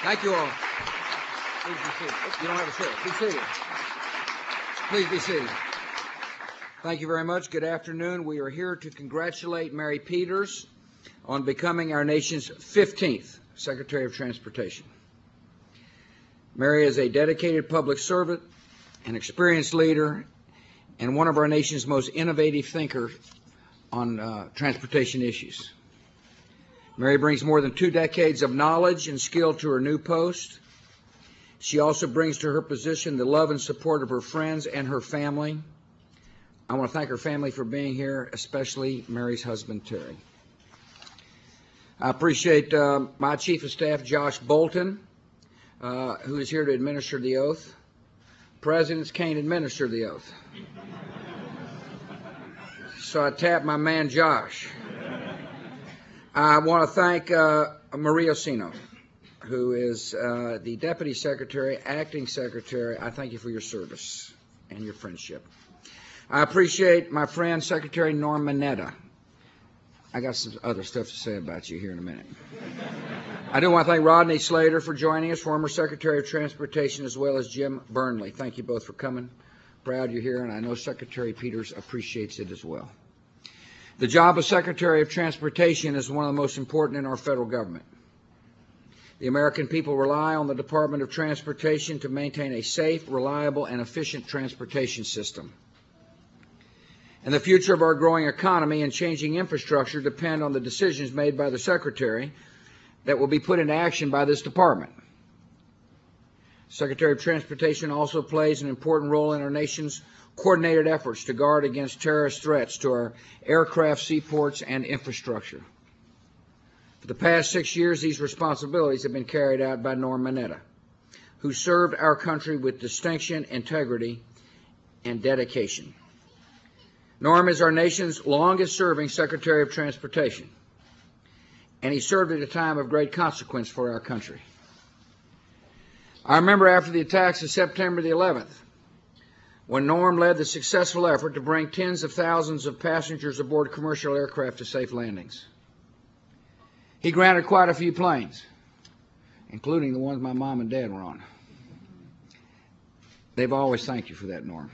Thank you all. Please be seated. You don't have a chair. Be seated. Please be seated. Thank you very much. Good afternoon. We are here to congratulate Mary Peters on becoming our nation's 15th Secretary of Transportation. Mary is a dedicated public servant, an experienced leader, and one of our nation's most innovative thinkers on transportation issues. Mary brings more than 2 decades of knowledge and skill to her new post. She also brings to her position the love and support of her friends and her family. I want to thank her family for being here, especially Mary's husband, Terry. I appreciate my Chief of Staff, Josh Bolton, who is here to administer the oath. Presidents can't administer the oath. So I tap my man, Josh. I want to thank Maria Orsino, who is the Deputy Secretary, Acting Secretary. I thank you for your service and your friendship. I appreciate my friend, Secretary Norm Mineta. I got some other stuff to say about you here in a minute. I do want to thank Rodney Slater for joining us, former Secretary of Transportation, as well as Jim Burnley. Thank you both for coming. Proud you're here, and I know Secretary Peters appreciates it as well. The job of Secretary of Transportation is one of the most important in our federal government. The American people rely on the Department of Transportation to maintain a safe, reliable, and efficient transportation system. And the future of our growing economy and changing infrastructure depend on the decisions made by the Secretary that will be put into action by this department. Secretary of Transportation also plays an important role in our nation's coordinated efforts to guard against terrorist threats to our aircraft, seaports, and infrastructure. For the past 6 years, these responsibilities have been carried out by Norm Mineta, who served our country with distinction, integrity, and dedication. Norm is our nation's longest-serving Secretary of Transportation, and he served at a time of great consequence for our country. I remember after the attacks of September the 11th, when Norm led the successful effort to bring tens of thousands of passengers aboard commercial aircraft to safe landings. He granted quite a few planes, including the ones my mom and dad were on. They've always thanked you for that, Norm.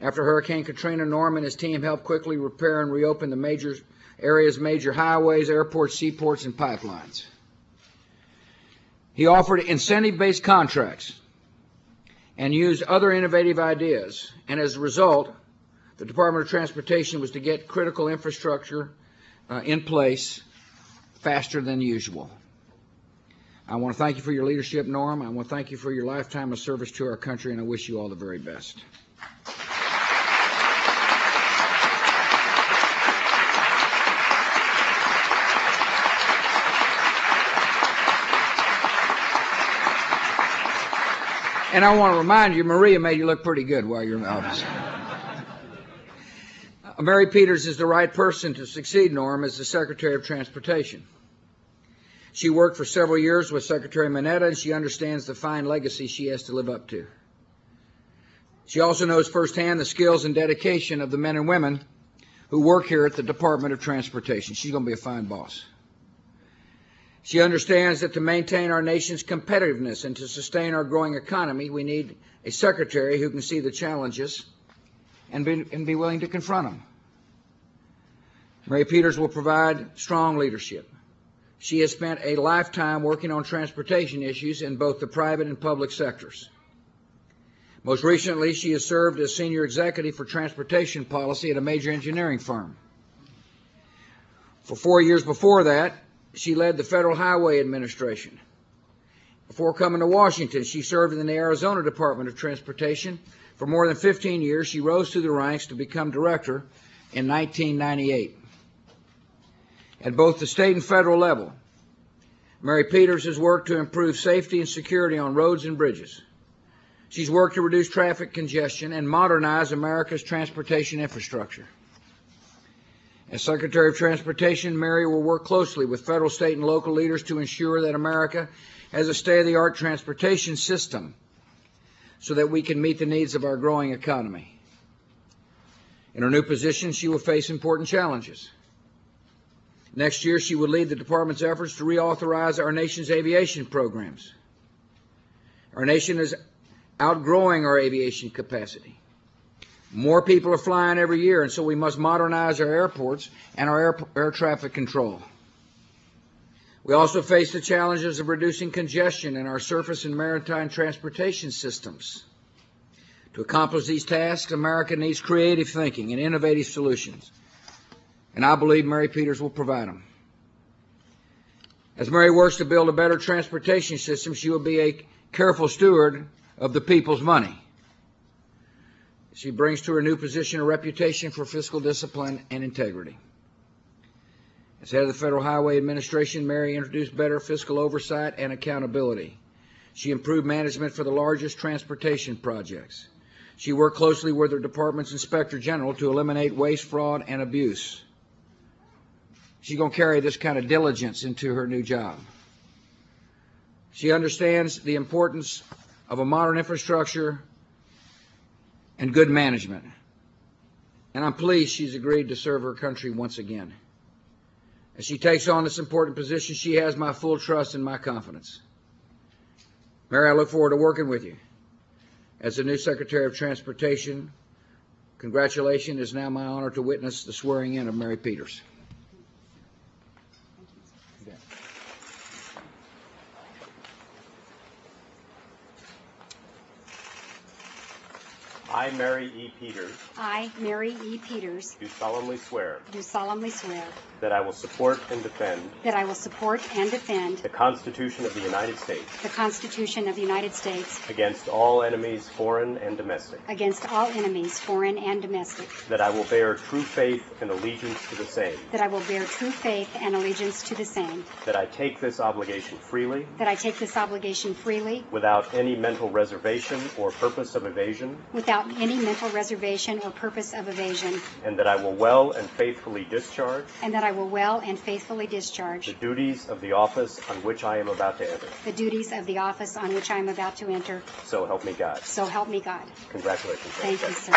After Hurricane Katrina, Norm and his team helped quickly repair and reopen the major highways, airports, seaports, and pipelines. He offered incentive-based contracts and used other innovative ideas, and as a result, the Department of Transportation was to get critical infrastructure in place faster than usual. I want to thank you for your leadership, Norm. I want to thank you for your lifetime of service to our country, and I wish you all the very best. And I want to remind you, Maria made you look pretty good while you're in the office. Mary Peters is the right person to succeed Norm as the Secretary of Transportation. She worked for several years with Secretary Mineta, and she understands the fine legacy she has to live up to. She also knows firsthand the skills and dedication of the men and women who work here at the Department of Transportation. She's going to be a fine boss. She understands that to maintain our nation's competitiveness and to sustain our growing economy, we need a secretary who can see the challenges and be willing to confront them. Mary Peters will provide strong leadership. She has spent a lifetime working on transportation issues in both the private and public sectors. Most recently, she has served as senior executive for transportation policy at a major engineering firm. For 4 years before that, she led the Federal Highway Administration. Before coming to Washington, she served in the Arizona Department of Transportation. For more than 15 years, she rose through the ranks to become director in 1998. At both the state and federal level, Mary Peters has worked to improve safety and security on roads and bridges. She's worked to reduce traffic congestion and modernize America's transportation infrastructure. As Secretary of Transportation, Mary will work closely with federal, state, and local leaders to ensure that America has a state-of-the-art transportation system so that we can meet the needs of our growing economy. In her new position, she will face important challenges. Next year, she will lead the department's efforts to reauthorize our nation's aviation programs. Our nation is outgrowing our aviation capacity. More people are flying every year, and so we must modernize our airports and our air traffic control. We also face the challenges of reducing congestion in our surface and maritime transportation systems. To accomplish these tasks, America needs creative thinking and innovative solutions, and I believe Mary Peters will provide them. As Mary works to build a better transportation system, she will be a careful steward of the people's money. She brings to her new position a reputation for fiscal discipline and integrity. As head of the Federal Highway Administration, Mary introduced better fiscal oversight and accountability. She improved management for the largest transportation projects. She worked closely with her department's Inspector General to eliminate waste, fraud, and abuse. She's going to carry this kind of diligence into her new job. She understands the importance of a modern infrastructure and good management. And I'm pleased she's agreed to serve her country once again. As she takes on this important position, she has my full trust and my confidence. Mary, I look forward to working with you. As the new Secretary of Transportation, congratulations. It is now my honor to witness the swearing in of Mary Peters. I, Mary E. Peters, I, Mary E. Peters, do solemnly swear that I will support and defend the Constitution of the United States the Constitution of the United States against all enemies, foreign and domestic, that I will bear true faith and allegiance to the same, that I take this obligation freely without any mental reservation or purpose of evasion, and that I will well and faithfully discharge the duties of the office on which I am about to enter. So help me God. Congratulations. Thank you, sir.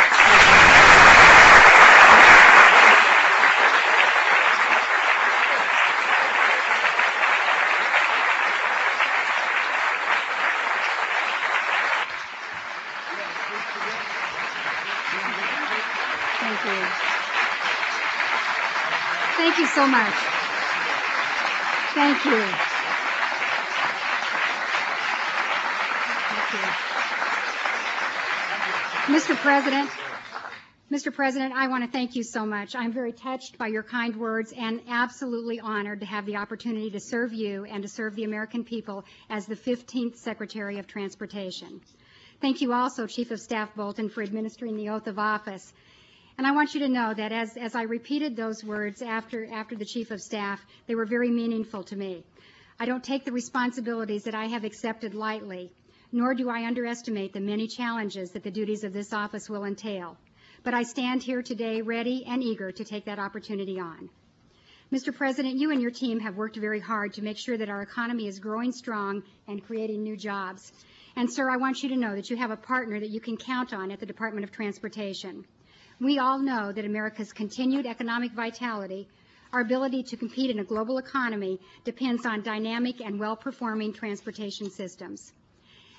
Thank you. Thank you so much. Thank you. Mr. President, I want to thank you so much. I'm very touched by your kind words and absolutely honored to have the opportunity to serve you and to serve the American people as the 15th Secretary of Transportation. Thank you also, Chief of Staff Bolton, for administering the oath of office. And I want you to know that as I repeated those words after the Chief of Staff, they were very meaningful to me. I don't take the responsibilities that I have accepted lightly, nor do I underestimate the many challenges that the duties of this office will entail. But I stand here today ready and eager to take that opportunity on. Mr. President, you and your team have worked very hard to make sure that our economy is growing strong and creating new jobs. And, sir, I want you to know that you have a partner that you can count on at the Department of Transportation. We all know that America's continued economic vitality, our ability to compete in a global economy, depends on dynamic and well-performing transportation systems.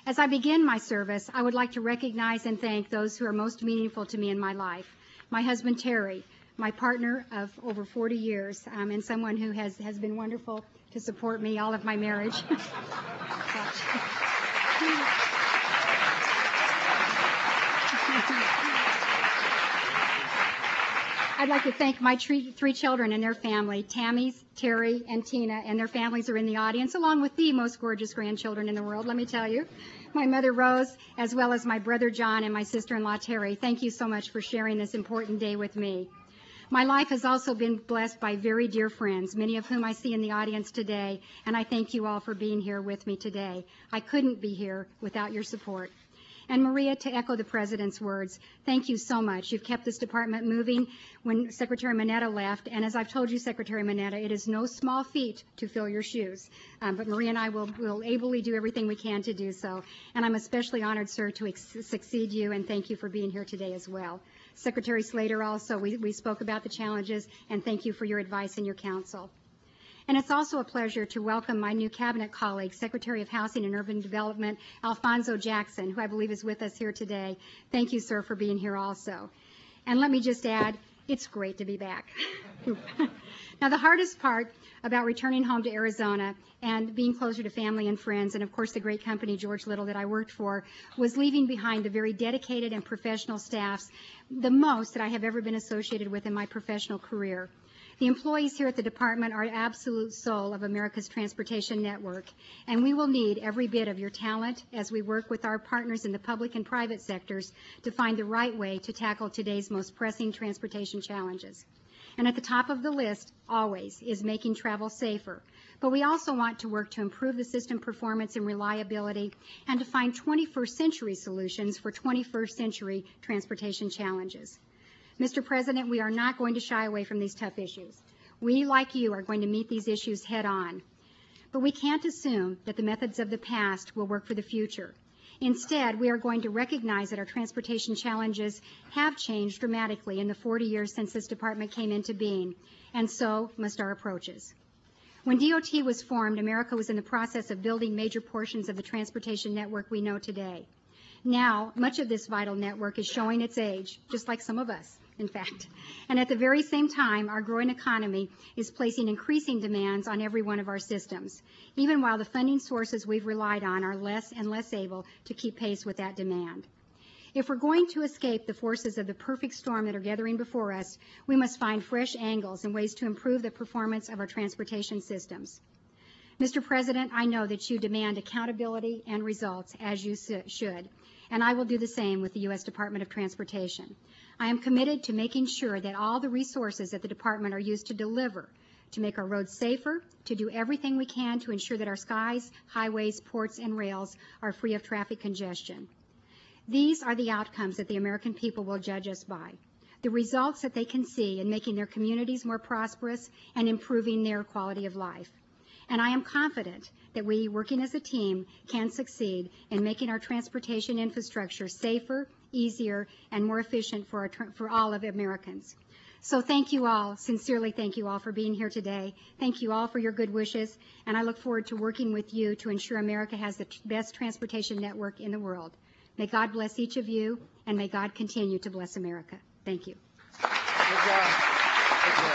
As I begin my service, I would like to recognize and thank those who are most meaningful to me in my life. My husband, Terry, my partner of over 40 years, and someone who has been wonderful to support me all of my marriage. I'd like to thank my three children and their family, Tammy, Terry, and Tina, and their families are in the audience, along with the most gorgeous grandchildren in the world, let me tell you. My mother, Rose, as well as my brother, John, and my sister-in-law, Terry. Thank you so much for sharing this important day with me. My life has also been blessed by very dear friends, many of whom I see in the audience today, and I thank you all for being here with me today. I couldn't be here without your support. And Maria, to echo the President's words, thank you so much. You've kept this department moving when Secretary Mineta left, and as I've told you, Secretary Mineta, it is no small feat to fill your shoes. But Maria and I will ably do everything we can to do so. And I'm especially honored, sir, to succeed you, and thank you for being here today as well. Secretary Slater also, we spoke about the challenges, and thank you for your advice and your counsel. And it's also a pleasure to welcome my new cabinet colleague, Secretary of Housing and Urban Development, Alfonso Jackson, who I believe is with us here today. Thank you, sir, for being here also. And let me just add, it's great to be back. Now, the hardest part about returning home to Arizona and being closer to family and friends, and of course the great company George Little that I worked for, was leaving behind the very dedicated and professional staffs, the most that I have ever been associated with in my professional career. The employees here at the department are the absolute soul of America's transportation network, and we will need every bit of your talent as we work with our partners in the public and private sectors to find the right way to tackle today's most pressing transportation challenges. And at the top of the list, always, is making travel safer. But we also want to work to improve the system performance and reliability and to find 21st century solutions for 21st century transportation challenges. Mr. President, we are not going to shy away from these tough issues. We, like you, are going to meet these issues head on. But we can't assume that the methods of the past will work for the future. Instead, we are going to recognize that our transportation challenges have changed dramatically in the 40 years since this department came into being, and so must our approaches. When DOT was formed, America was in the process of building major portions of the transportation network we know today. Now, much of this vital network is showing its age, just like some of us, in fact. And at the very same time, our growing economy is placing increasing demands on every one of our systems, even while the funding sources we've relied on are less and less able to keep pace with that demand. If we're going to escape the forces of the perfect storm that are gathering before us, we must find fresh angles and ways to improve the performance of our transportation systems. Mr. President, I know that you demand accountability and results, as you should, and I will do the same with the U.S. Department of Transportation. I am committed to making sure that all the resources at the department are used to deliver, to make our roads safer, to do everything we can to ensure that our skies, highways, ports, and rails are free of traffic congestion. These are the outcomes that the American people will judge us by, the results that they can see in making their communities more prosperous and improving their quality of life. And I am confident that we, working as a team, can succeed in making our transportation infrastructure safer, easier, and more efficient for all of Americans. So thank you all, sincerely thank you all for being here today. Thank you all for your good wishes, and I look forward to working with you to ensure America has the best transportation network in the world. May God bless each of you, and may God continue to bless America. Thank you. Good job. Good job.